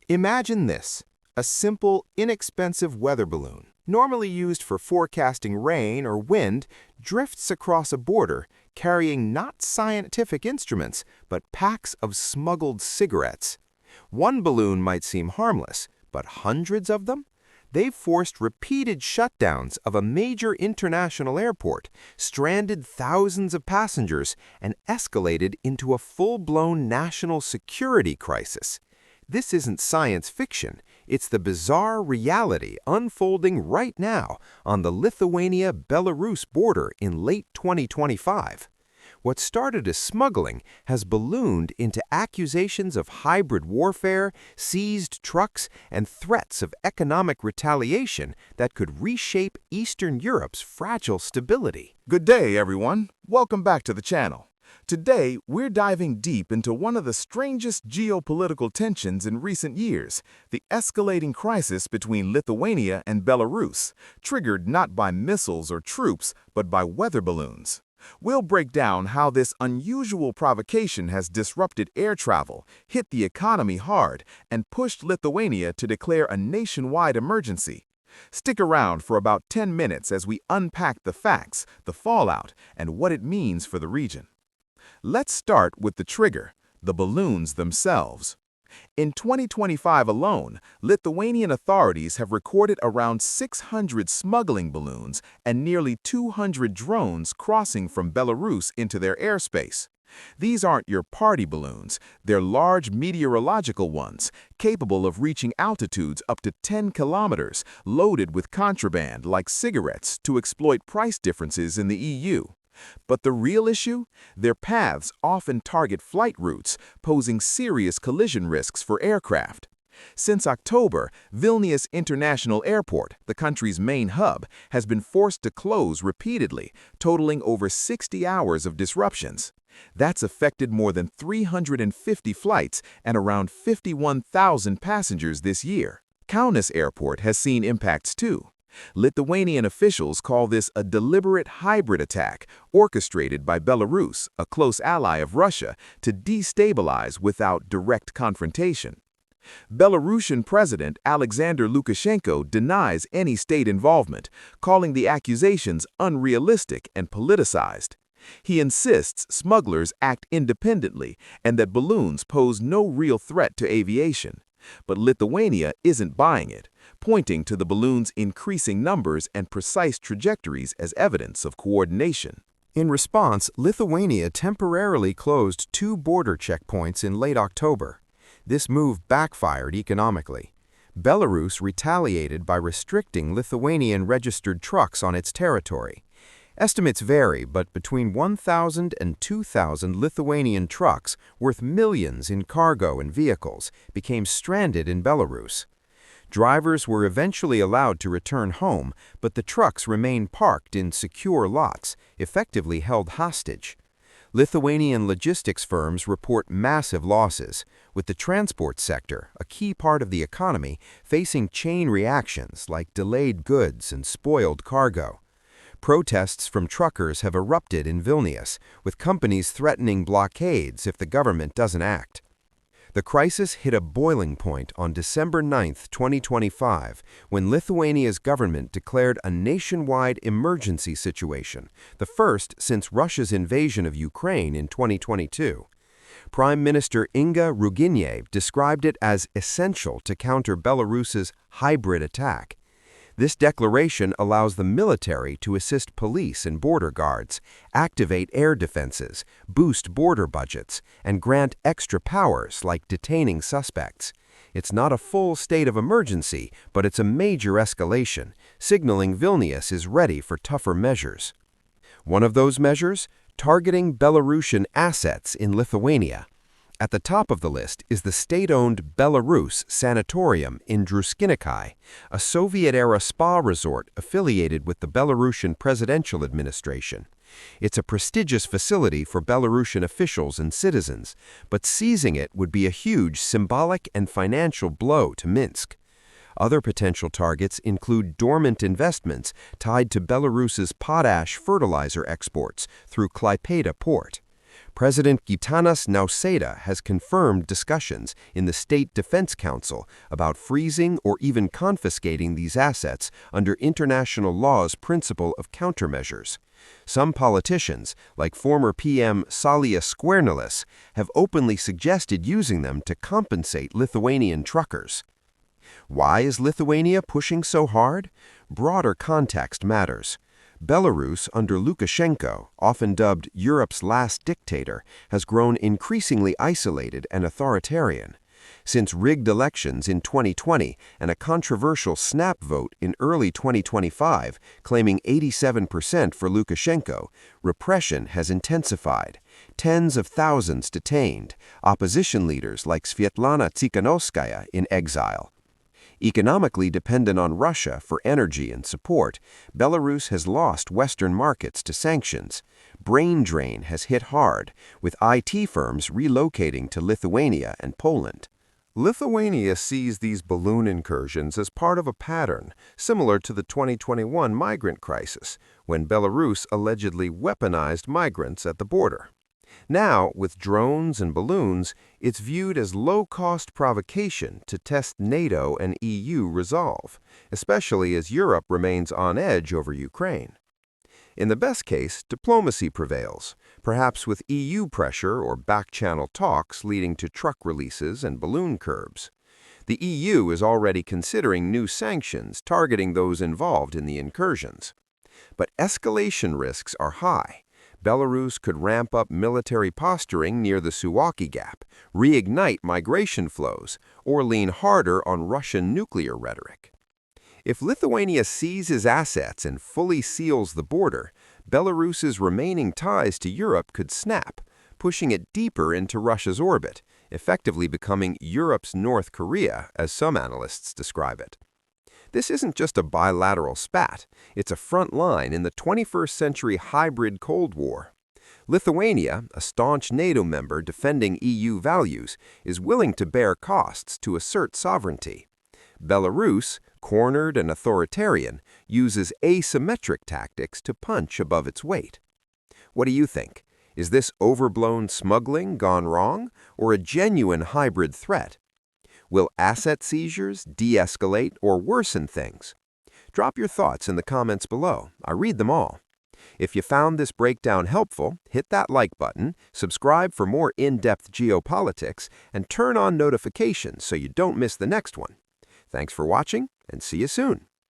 Imagine this, a simple, inexpensive weather balloon, normally used for forecasting rain or wind, drifts across a border carrying not scientific instruments, but packs of smuggled cigarettes. One balloon might seem harmless, but hundreds of them? They've forced repeated shutdowns of a major international airport, stranded thousands of passengers, and escalated into a full-blown national security crisis. This isn't science fiction. It's the bizarre reality unfolding right now on the Lithuania-Belarus border in late 2025. What started as smuggling has ballooned into accusations of hybrid warfare, seized trucks, and threats of economic retaliation that could reshape Eastern Europe's fragile stability. Good day, everyone. Welcome back to the channel. Today, we're diving deep into one of the strangest geopolitical tensions in recent years, the escalating crisis between Lithuania and Belarus, triggered not by missiles or troops, but by weather balloons. We'll break down how this unusual provocation has disrupted air travel, hit the economy hard, and pushed Lithuania to declare a nationwide emergency. Stick around for about 10 minutes as we unpack the facts, the fallout, and what it means for the region. Let's start with the trigger, the balloons themselves. In 2025 alone, Lithuanian authorities have recorded around 600 smuggling balloons and nearly 200 drones crossing from Belarus into their airspace. These aren't your party balloons, they're large meteorological ones, capable of reaching altitudes up to 10 kilometers, loaded with contraband like cigarettes to exploit price differences in the EU. But the real issue? Their paths often target flight routes, posing serious collision risks for aircraft. Since October, Vilnius International Airport, the country's main hub, has been forced to close repeatedly, totaling over 60 hours of disruptions. That's affected more than 350 flights and around 51,000 passengers this year. Kaunas Airport has seen impacts too. Lithuanian officials call this a deliberate hybrid attack orchestrated by Belarus, a close ally of Russia, to destabilize without direct confrontation. Belarusian President Alexander Lukashenko denies any state involvement, calling the accusations unrealistic and politicized. He insists smugglers act independently and that balloons pose no real threat to aviation. But Lithuania isn't buying it, pointing to the balloons' increasing numbers and precise trajectories as evidence of coordination. In response, Lithuania temporarily closed 2 border checkpoints in late October. This move backfired economically. Belarus retaliated by restricting Lithuanian-registered trucks on its territory. Estimates vary, but between 1,000 and 2,000 Lithuanian trucks worth millions in cargo and vehicles became stranded in Belarus. Drivers were eventually allowed to return home, but the trucks remained parked in secure lots, effectively held hostage. Lithuanian logistics firms report massive losses, with the transport sector, a key part of the economy, facing chain reactions like delayed goods and spoiled cargo. Protests from truckers have erupted in Vilnius, with companies threatening blockades if the government doesn't act. The crisis hit a boiling point on December 9, 2025, when Lithuania's government declared a nationwide emergency situation, the first since Russia's invasion of Ukraine in 2022. Prime Minister Inga Ruginiev described it as essential to counter Belarus's hybrid attack. This declaration allows the military to assist police and border guards, activate air defenses, boost border budgets, and grant extra powers like detaining suspects. It's not a full state of emergency, but it's a major escalation, signaling Vilnius is ready for tougher measures. One of those measures? Targeting Belarusian assets in Lithuania. At the top of the list is the state-owned Belarus Sanatorium in Druskininkai, a Soviet-era spa resort affiliated with the Belarusian presidential administration. It's a prestigious facility for Belarusian officials and citizens, but seizing it would be a huge symbolic and financial blow to Minsk. Other potential targets include dormant investments tied to Belarus's potash fertilizer exports through Klaipėda port. President Gitanas Nausėda has confirmed discussions in the State Defense Council about freezing or even confiscating these assets under international law's principle of countermeasures. Some politicians, like former PM Saulija Skvernelis, have openly suggested using them to compensate Lithuanian truckers. Why is Lithuania pushing so hard? Broader context matters. Belarus, under Lukashenko, often dubbed Europe's last dictator, has grown increasingly isolated and authoritarian. Since rigged elections in 2020 and a controversial snap vote in early 2025 claiming 87% for Lukashenko, repression has intensified. Tens of thousands detained, opposition leaders like Svetlana Tsikhanouskaya in exile. Economically dependent on Russia for energy and support, Belarus has lost Western markets to sanctions. Brain drain has hit hard, with IT firms relocating to Lithuania and Poland. Lithuania sees these balloon incursions as part of a pattern similar to the 2021 migrant crisis, when Belarus allegedly weaponized migrants at the border. Now, with drones and balloons, it's viewed as low-cost provocation to test NATO and EU resolve, especially as Europe remains on edge over Ukraine. In the best case, diplomacy prevails, perhaps with EU pressure or back-channel talks leading to truck releases and balloon curbs. The EU is already considering new sanctions targeting those involved in the incursions. But escalation risks are high. Belarus could ramp up military posturing near the Suwalki Gap, reignite migration flows, or lean harder on Russian nuclear rhetoric. If Lithuania seizes assets and fully seals the border, Belarus's remaining ties to Europe could snap, pushing it deeper into Russia's orbit, effectively becoming Europe's North Korea, as some analysts describe it. This isn't just a bilateral spat, it's a front line in the 21st century hybrid Cold War. Lithuania, a staunch NATO member defending EU values, is willing to bear costs to assert sovereignty. Belarus, cornered and authoritarian, uses asymmetric tactics to punch above its weight. What do you think? Is this overblown smuggling gone wrong, or a genuine hybrid threat? Will asset seizures de-escalate or worsen things? Drop your thoughts in the comments below. I read them all. If you found this breakdown helpful, hit that like button, subscribe for more in-depth geopolitics, and turn on notifications so you don't miss the next one. Thanks for watching, and see you soon.